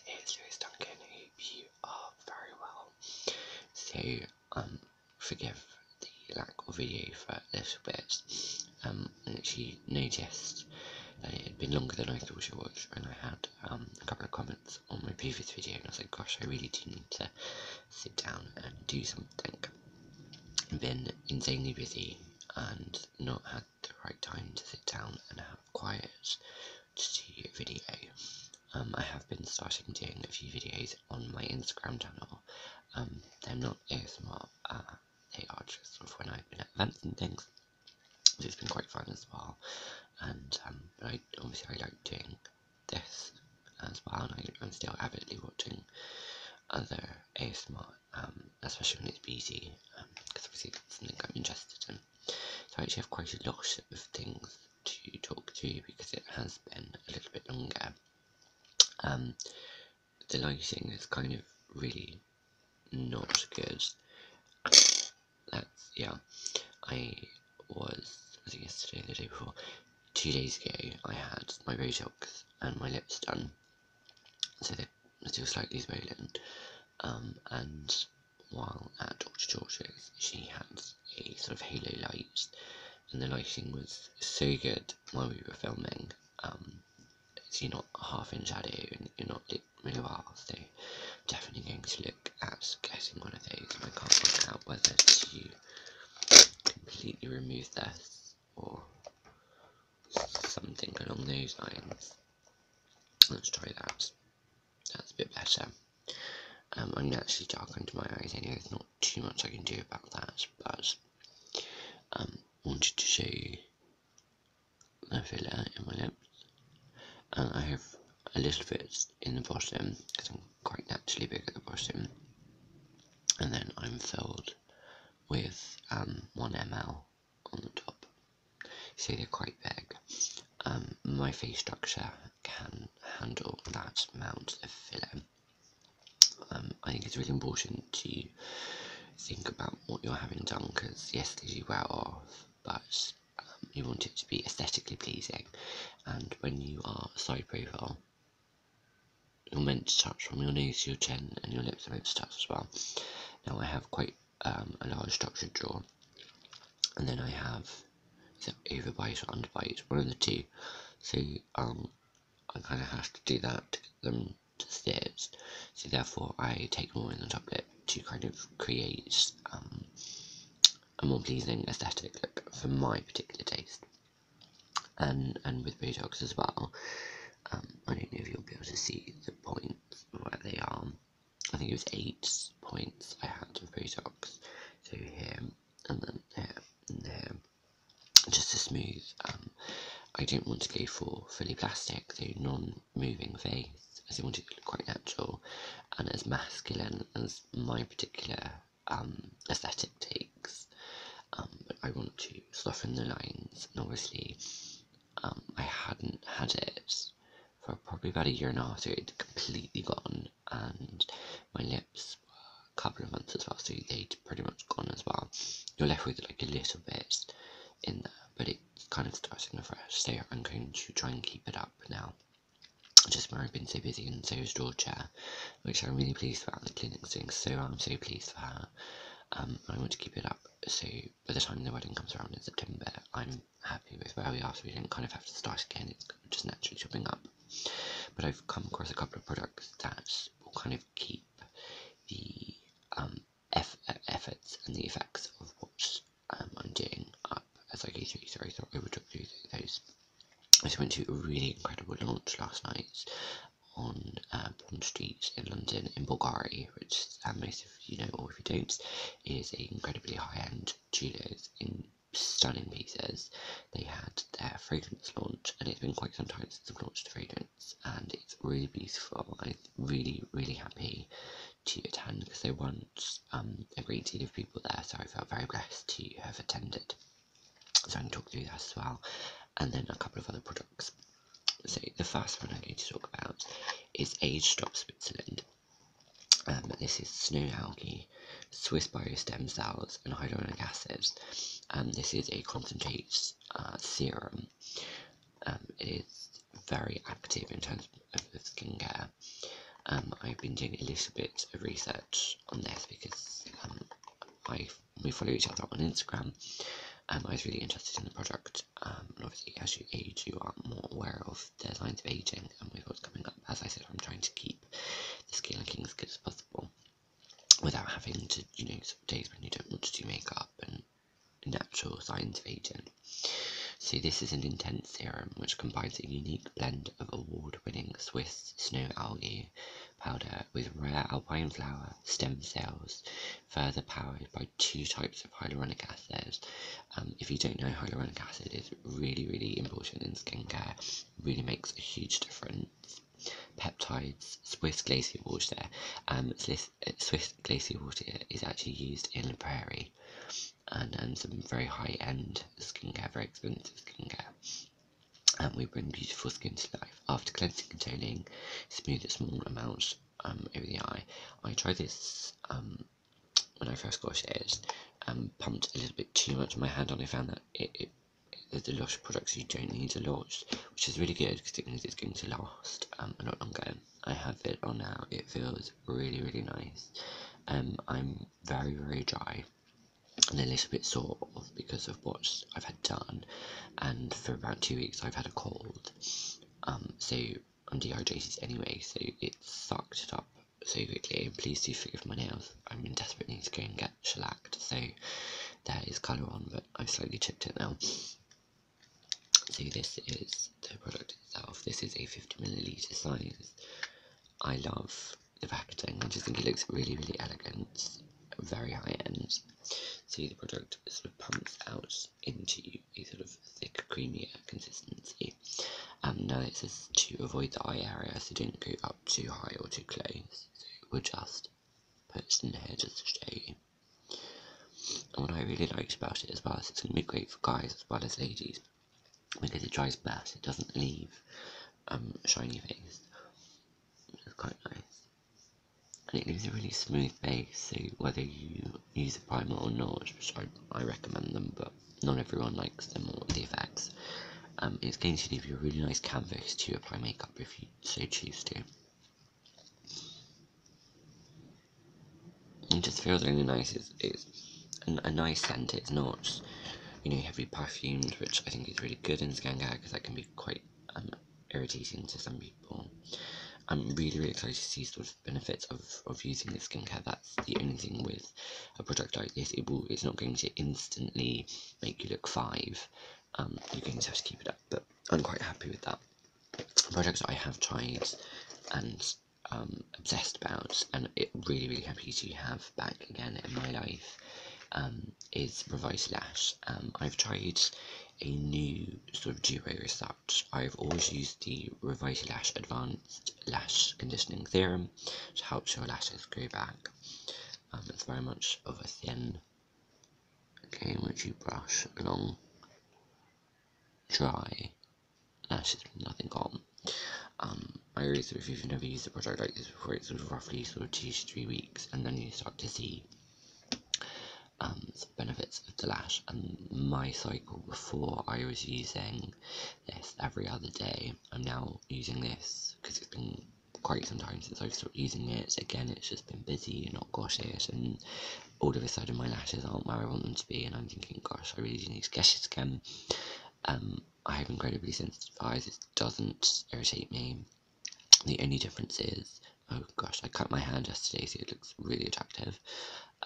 it's Lewis-duncan. I hope you are very well. So, forgive the lack of video for a little bit. I actually noticed that it had been longer than I thought it was, and I had a couple of comments on my previous video, and I was like, gosh, I really do need to sit down and do something. I've been insanely busy and not had the right time to sit down and have quiet to do a video. I have been starting doing a few videos on my Instagram channel. They're not ASMR, they are just sort of when I've been at events and things, so it's been quite fun as well. And but I like doing this as well, and I'm still avidly watching other ASMR, especially when it's beauty, because obviously that's something I'm interested in. So I actually have quite a lot of things to talk through because it has been a little bit longer. The lighting is kind of really not good. Was it yesterday or the day before? 2 days ago I had my Botox and my lips done, so they're still slightly swollen, and while at Dr. George's she had a sort of halo light, and the lighting was so good while we were filming, so you're not half in shadow and you're not lit really well, so I'm definitely going to look at getting one of those, and I can't work out whether to completely remove this or something along those lines. Let's try that. That's a bit better. I'm naturally dark under my eyes anyway, there's not too much I can do about that, but wanted to show you the filler in my lips. I have a little bit in the bottom because I'm quite naturally big at the bottom, and then I'm filled with 1 ml on the top, so they're quite big. My face structure can handle that amount of filler. I think it's really important to think about what you're having done, because yes, they do wear off, but you want it to be aesthetically pleasing, and when you are side profile, you're meant to touch from your nose to your chin, and your lips are meant to touch as well. Now I have quite a large structured jaw, and then I have overbite or underbite, one of the two, so I kind of have to do that to get them to sit, so therefore I take more in the top lip to kind of create a more pleasing aesthetic look for my particular taste. And with Botox as well, I don't know if you'll be able to see the points where they are. I think it was 8 points I had of Botox, so here, and then here, and here, just to smooth. I don't want to go for fully plastic, so non-moving face, as I want it to look quite natural and as masculine as my particular aesthetic takes, but I want to soften the lines, and obviously I hadn't had it for probably about 1.5 years, so it had completely gone, and my lips were a couple of months as well, so they'd pretty much gone as well. You're left with like a little bit in there, but it's kind of starting afresh, so I'm going to try and keep it up now, just where I've been so busy, and so is Georgia, which I'm really pleased about. The clinic's doing so well, I'm so pleased for her. I want to keep it up, so by the time the wedding comes around in September, I'm happy with where we are, so we don't kind of have to start again, it's just naturally chopping up. But I've come across a couple of products that will kind of keep the efforts and the effects of what I'm doing up as I go through, so I thought I would talk through those. I just went to a really incredible launch last night on Bond Street in London, in Bvlgari, which most of you know, or if you don't, is an incredibly high-end jewellers in stunning pieces. They had their fragrance launch, and it's been quite some time since I've launched a fragrance, and it's really beautiful. I'm really, really happy to attend because there weren't a great deal of people there, so I felt very blessed to have attended. So I can talk through that as well, and then a couple of other products. So the first one I'm going to talk about is A.G.E Switzerland. This is snow algae, Swiss biostem cells, and hyaluronic acid. This is a concentrate serum. It is very active in terms of skincare. I've been doing a little bit of research on this because we follow each other on Instagram. I was really interested in the product, and obviously as you age you are more aware of the signs of aging and with what's coming up. As I said, I'm trying to keep the skin looking as good as possible without having to, sort of days when you don't want to do makeup and natural signs of aging. So this is an intense serum which combines a unique blend of award-winning Swiss snow algae powder with rare alpine flower stem cells, further powered by 2 types of hyaluronic acid. If you don't know, hyaluronic acid is really, really important in skincare, really makes a huge difference. Peptides, Swiss glacier water. Swiss glacier water is actually used in the prairie, and some very high-end skincare, very expensive skincare. And we bring beautiful skin to life. After cleansing and toning, smooth at small amounts over the eye. I tried this when I first got it, pumped a little bit too much on my hand, and I found that there's a lot of products you don't need a lot, which is really good because it means it's going to last a lot longer. I have it on now, it feels really, really nice. I'm very, very dry and a little bit sore because of what I've had done, and for about 2 weeks I've had a cold, so I'm dehydrated anyway, so it sucked it up so quickly. Please do forgive my nails, I'm in desperate need to go and get shellacked, so there is colour on, but I've slightly chipped it now. So this is the product itself. This is a 50ml size. I love the packaging, I just think it looks really, really elegant, very high end. So the product sort of pumps out into a sort of thick, creamier consistency. Now this is to avoid the eye area, so don't go up too high or too close. So we'll just put it in here just to show you. And what I really liked about it as well is it's going to be great for guys as well as ladies, because it dries best, it doesn't leave a shiny face, which is quite nice. And it leaves a really smooth base, so whether you use a primer or not, which I recommend them, but not everyone likes them or the effects, it's going to leave you a really nice canvas to apply makeup if you so choose to. It just feels really nice. It's a nice scent. It's not, heavy perfumed, which I think is really good in skincare because that can be quite irritating to some people. I'm really, really excited to see sort of benefits of using this skincare. That's the only thing with a product like this. It's not going to instantly make you look 5. You're going to have to keep it up, but I'm quite happy with that. Products I have tried and obsessed about, and really, really happy to have back again in my life, is Revitalash. I've tried a new sort of duo as such. I've always used the Revitalash Advanced Lash Conditioning Serum, which helps your lashes grow back. It's very much of a thin game which you brush along dry lashes with nothing on. I really sort of, if you've never used a product like this before, it's sort of roughly sort of 2 to 3 weeks, and then you start to see some benefits of the lash. And my cycle before, I was using this every other day. I'm now using this because it's been quite some time since I've stopped using it. Again, it's just been busy and not got it, and all of a sudden my lashes aren't where I want them to be, and I'm thinking, gosh, I really do need to get it again. I have incredibly sensitive eyes. It doesn't irritate me. The only difference is, oh gosh, I cut my hand yesterday, so it looks really attractive.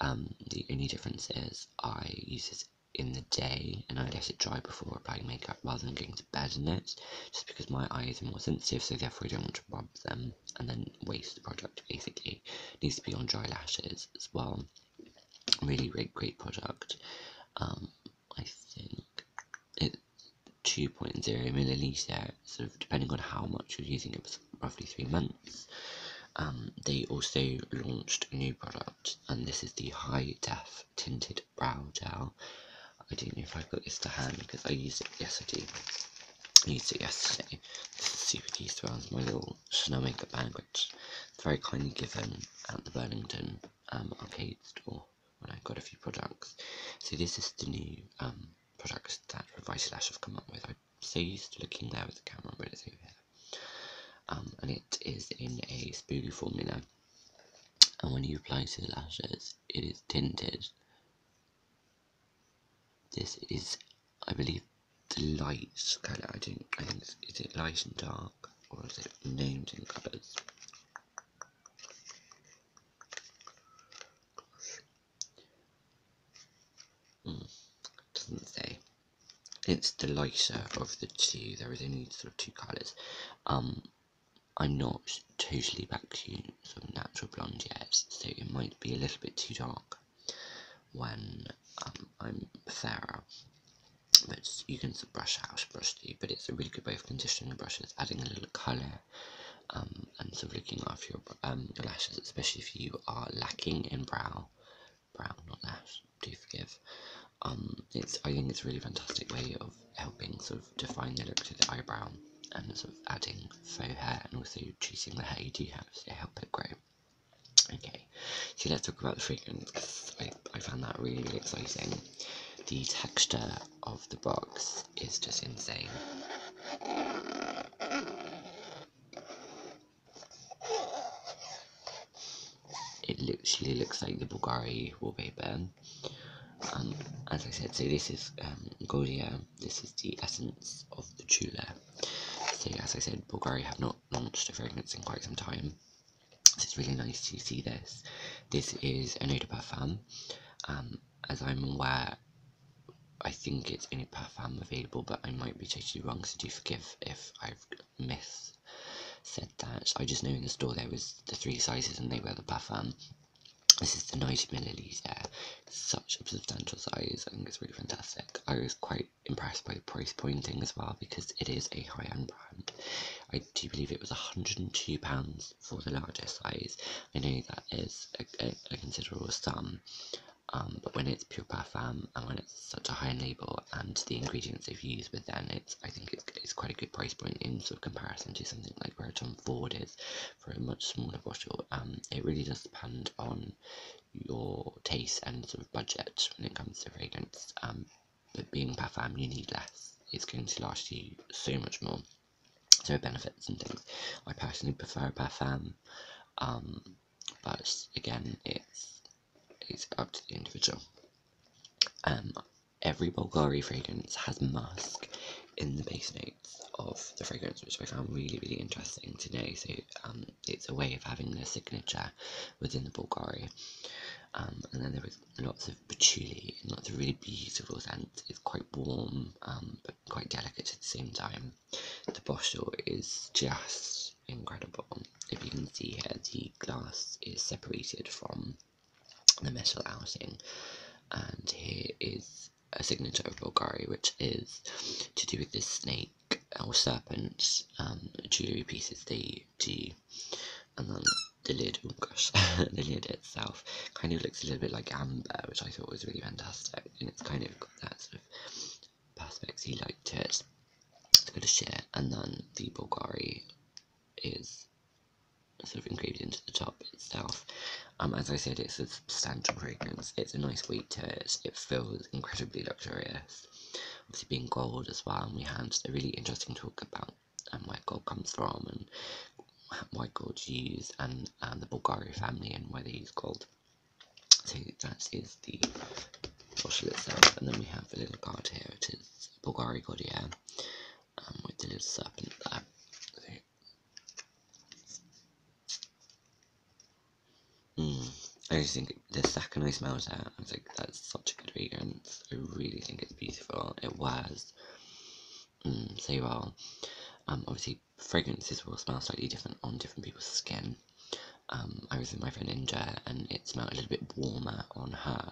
The only difference is I use this in the day and I let it dry before applying makeup rather than going to bed in it, just because my eyes are more sensitive, so therefore I don't want to rub them and then waste the product. Basically, it needs to be on dry lashes as well. Really great product. I think it's 2.0ml, sort of depending on how much you're using. It was roughly 3 months. They also launched a new product, and this is the High Def Tinted Brow Gel. I don't know if I've got this to hand because I used it yesterday. This is super cute as well. It's my little Chanel makeup bag, which is very kindly given at the Burlington arcade store when I got a few products. So this is the new products that Revitalash have come up with. I'm so used to looking there with the camera, but it's over here. and it is in a spoolie formula. And when you apply to the lashes, it is tinted. This is, I believe, the light colour. I think is it light and dark, or is it named in colours? Doesn't say. It's the lighter of the two. There is only sort of two colours. I'm not totally back to sort of natural blonde yet, so it might be a little bit too dark when I'm fairer. But you can sort of brush through. But it's a really good way of conditioning brushes, adding a little colour, and sort of looking after your lashes, especially if you are lacking in brow, not lash. Do forgive. I think it's a really fantastic way of helping sort of define the look to the eyebrow, and sort of adding faux hair, and also treating the hair you do have to help it grow. Okay, so let's talk about the fragrance, because I found that really, really exciting. The texture of the box is just insane. It literally looks like the Bvlgari wallpaper. As I said, so this is Godia. This is the essence of the Chula. So as I said, Bvlgari have not launched a fragrance in quite some time. So it's really nice to see this. This is an eau de parfum. As I'm aware, I think it's in a parfum available, but I might be totally wrong, so do forgive if I've said that. I just know in the store there was the 3 sizes and they were the parfum. This is the 90ml, such a substantial size. I think it's really fantastic. I was quite impressed by the price pointing as well, because it is a high-end brand. I do believe it was £102 for the largest size. I know that is a considerable sum, but when it's pure parfum and when it's such a high-end label and the ingredients they've used with them, I think it's quite a good price point in sort of comparison to something like where Tom Ford is for a much smaller bottle. It really does depend on your taste and sort of budget when it comes to fragrance. But being parfum, you need less. It's going to last you so much more. So benefits and things. I personally prefer parfum, but again, it's up to the individual. Every Bvlgari fragrance has musk in the base notes of the fragrance, which I found really, really interesting to know. So it's a way of having their signature within the Bvlgari. And then there was lots of patchouli and lots of really beautiful scents. It's quite warm, but quite delicate at the same time. The bottle is just incredible. If you can see here, the glass is separated from the metal outing, and here is a signature of Bvlgari, which is to do with this snake or serpent jewellery pieces they do. And then the lid, oh gosh, the lid itself kind of looks a little bit like amber, which I thought was really fantastic, and it's kind of got that sort of perspex light to it. It's got a sheer, and then the Bvlgari is sort of engraved into the top itself. As I said, it's a substantial fragrance. It's a nice weight to it. It feels incredibly luxurious. Obviously, being gold as well, and we had a really interesting talk about where gold comes from and why gold's used, and the Bvlgari family and why they use gold. So that is the bottle itself, and then we have a little card here, which is Bvlgari Godia, with the little serpent there. I just think the second I smelled it, I was like, that's such a good fragrance. I really think it's beautiful. It wears so well. Obviously, fragrances will smell slightly different on different people's skin. I was with my friend Inja, and it smelled a little bit warmer on her,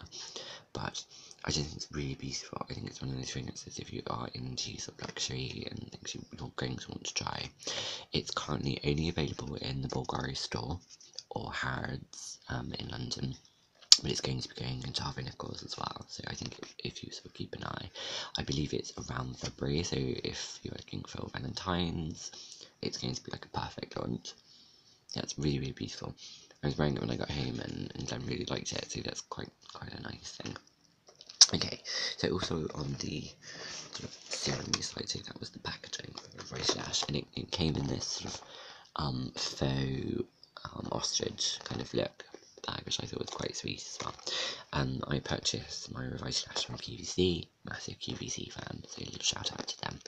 but I just think it's really beautiful. I think it's one of those fragrances, if you are into sort of luxury and things you're going to want to try. It's currently only available in the Bvlgari store or Harrods in London, but it's going to be going into Harvey Nichols as well. So I think if you sort of keep an eye, I believe it's around February, so if you're looking for Valentine's, it's going to be like a perfect launch. Yeah, it's really, really beautiful. I was wearing it when I got home, and Glenn really liked it, so that's quite a nice thing. Okay, so also on the sort of serum side, so that was the packaging for Bvlgari, and it came in this sort of faux ostrich kind of look bag, which I thought was quite sweet as well. I purchased my revitalash from QVC, massive QVC fan, so a little shout out to them.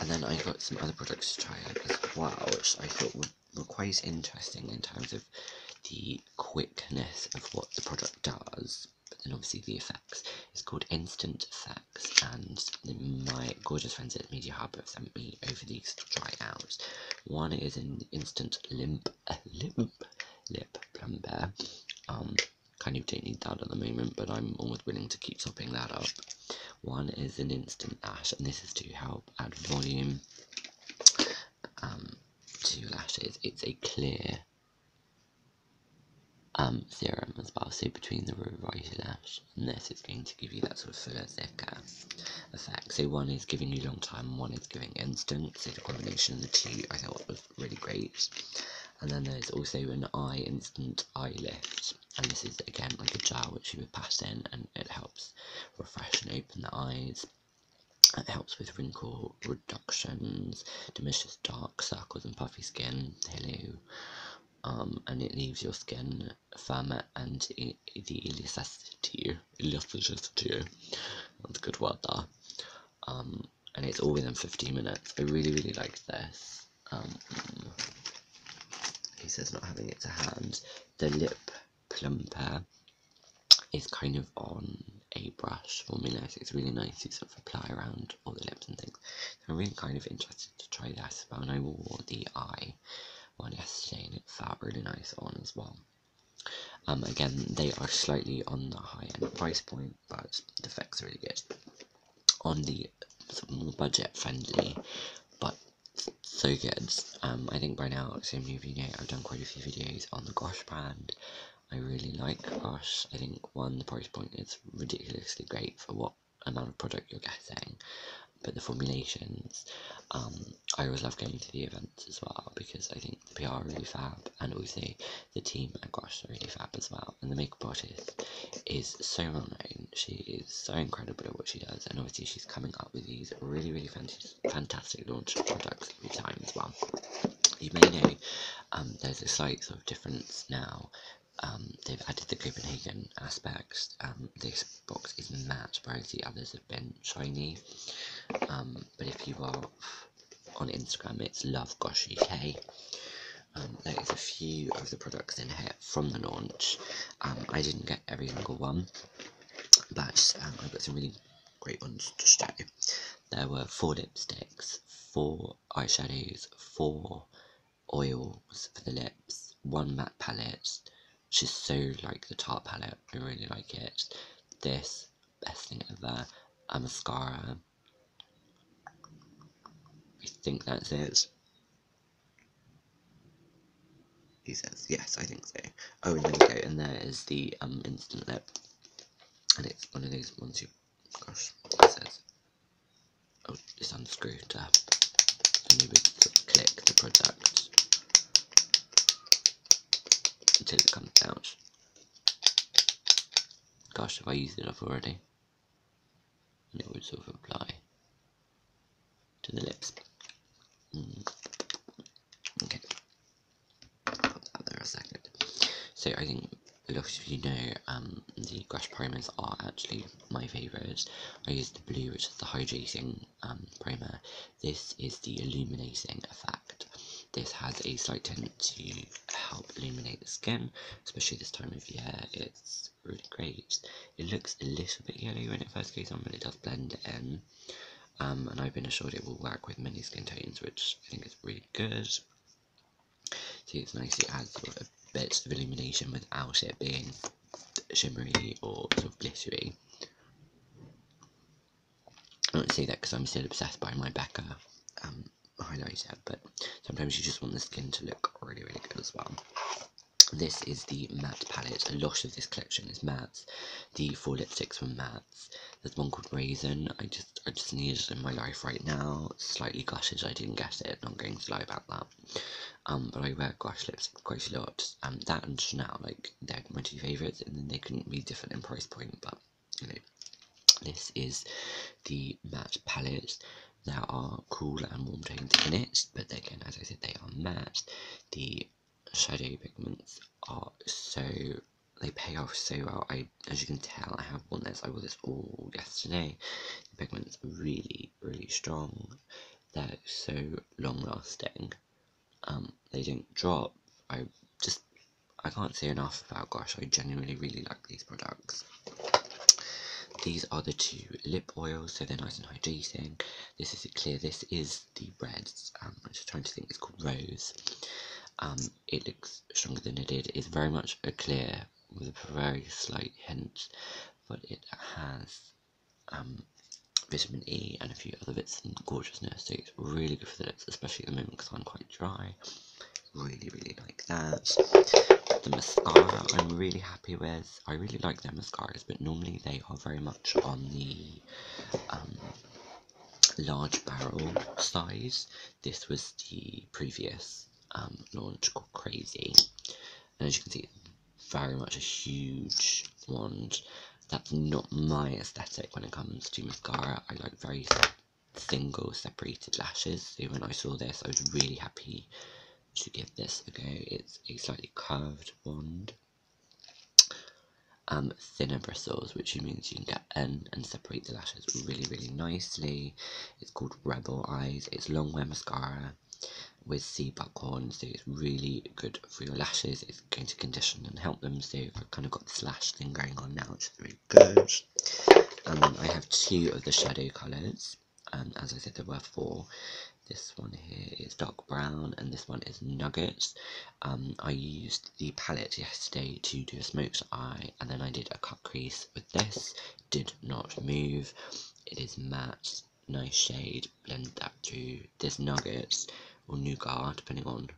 And then I got some other products to try out as well, which I thought were quite interesting in terms of the quickness of what the product does, but then obviously the effects. It's called Instant Effects, and my gorgeous friends at Media Hub have sent me over these to try out. One is an instant lip plumper. Kind of don't need that at the moment, but I'm almost willing to keep topping that up. One is an instant lash, and this is to help add volume to your lashes. It's a clear serum as well, so between the revitalash and this, it's going to give you that sort of fuller, thicker effect. So one is giving you long time, one is giving instant, so the combination of the two I thought was really great. And then there's also an instant eye lift, and this is again like a gel which you would pass in, and it helps refresh and open the eyes. It helps with wrinkle reductions, diminishes dark circles and puffy skin. Hello. And it leaves your skin firmer and the elasticity, that's a good word there. And it's all within 15 minutes. I really liked this. He says not having it to hand. The lip plumper is kind of on a brush formula, so it's really nice to sort of apply around all the lips and things. So I'm really kind of interested to try this as well, and I wore the eye one yesterday and it felt really nice on as well. Again, they are slightly on the high end price point, but the effects are really good. On the sort of more budget friendly, but so good. I think by now, so many of you know, I've done quite a few videos on the Gosh brand. I really like Gosh. I think the price point is ridiculously great for what amount of product you're getting, but the formulations, I always love going to the events as well, because I think the PR are really fab, and also the team at Gosh are really fab as well, and the makeup artist is so well known. She is so incredible at what she does, and obviously she's coming up with these really fantastic launch products every time as well. You may know there's a slight sort of difference now. They've added the Copenhagen aspects. This box is matte, whereas the others have been shiny. But if you are on Instagram, it's Love Gosh UK. There is a few of the products in here from the launch. I didn't get every single one, but I've got some really great ones to show. There were 4 lipsticks, 4 eyeshadows, 4 oils for the lips, 1 matte palette, which is so like the Tarte palette. I really like it. This, best thing ever, a mascara. I think that's it. He says, yes, I think so. Oh, and there we go, and there is the instant lip. And it's one of those ones you, gosh, it says, oh, it's unscrewed to maybe click the product until it comes out. Gosh, have I used it up already? And it would sort of apply to the lips. Okay, put that there a second. So I think a lot of you know the Gosh primers are actually my favourites. I use the blue, which is the hydrating primer. This is the illuminating effect. This has a slight tint to help illuminate the skin, especially this time of year. It's really great. It looks a little bit yellow when it first goes on, but it does blend it in. And I've been assured it will work with many skin tones, which I think is really good. So it's nice, it adds sort of a bit of illumination without it being shimmery or sort of glittery. I don't say that because I'm still obsessed by my Becca highlighter, but sometimes you just want the skin to look really good as well. This is the matte palette. A lot of this collection is mattes. The 4 lipsticks were mattes. There's one called Raisin. I just need it in my life right now. Slightly gushed, I didn't get it, not going to lie about that. But I wear Gosh lipstick quite a lot. That and Chanel, like, they're my 2 favourites, and then they couldn't be different in price point, but, you know. This is the matte palette. there are cool and warm tones in it, but again, as I said, they are matte. The shadow pigments are they pay off so well. As you can tell, I have worn this. I wore this all yesterday. The pigments are really, really strong. They're so long lasting. They don't drop. I can't say enough about, gosh, I genuinely really like these products. These are the two lip oils, so they're nice and hydrating. This is clear. This is the red. I'm just trying to think. It's called Rose. It looks stronger than it did. It's very much a clear with a very slight hint, but it has vitamin E and a few other bits and gorgeousness. So it's really good for the lips, especially at the moment because I'm quite dry. Really, really like that. The mascara I'm really happy with. I really like their mascaras, but normally they are very much on the large barrel size. This was the previous launch called Crazy, and as you can see, very much a huge wand. That's not my aesthetic when it comes to mascara. I like very single separated lashes, so when I saw this I was really happy to give this a go. It's a slightly curved wand, thinner bristles, which means you can get in and separate the lashes really, really nicely. It's called Rebel Eyes. It's long wear mascara with sea buckhorn, so it's really good for your lashes. It's going to condition and help them, so I've kind of got this lash thing going on now, which is very good. And then I have two of the shadow colours, as I said there were four. This one here is dark brown and this one is nuggets. I used the palette yesterday to do a smoked eye, and then I did a cut crease with this. Did not move. It is matte, nice shade. Blend that through. This nuggets or nougat, depending on.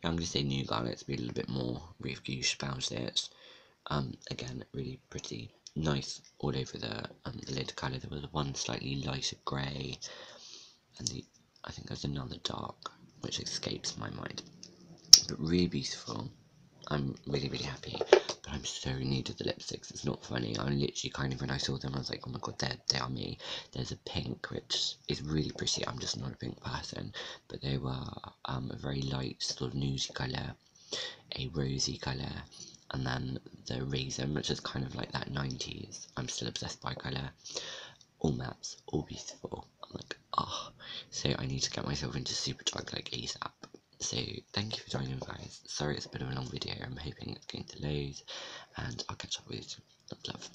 I'm going to say nougat. Let's be a little bit more refugee about it. Again, really pretty. Nice all over the lid colour. There was one slightly lighter grey, and I think there's another dark, which escapes my mind. But really beautiful. I'm really, really happy. But I'm so new to the lipsticks. It's not funny. I'm literally kind of, when I saw them, I was like, oh my god, they are me. There's a pink, which is really pretty. I'm just not a pink person. But they were a very light, sort of nudie colour, a rosy colour, and then the raisin, which is kind of like that 90s. I'm still obsessed by colour. All mattes, all beautiful. I'm like, oh. So I need to get myself into Superdrug like ASAP. So thank you for joining me, guys. Sorry it's a bit of a long video. I'm hoping it's going to load, and I'll catch up with you. Love.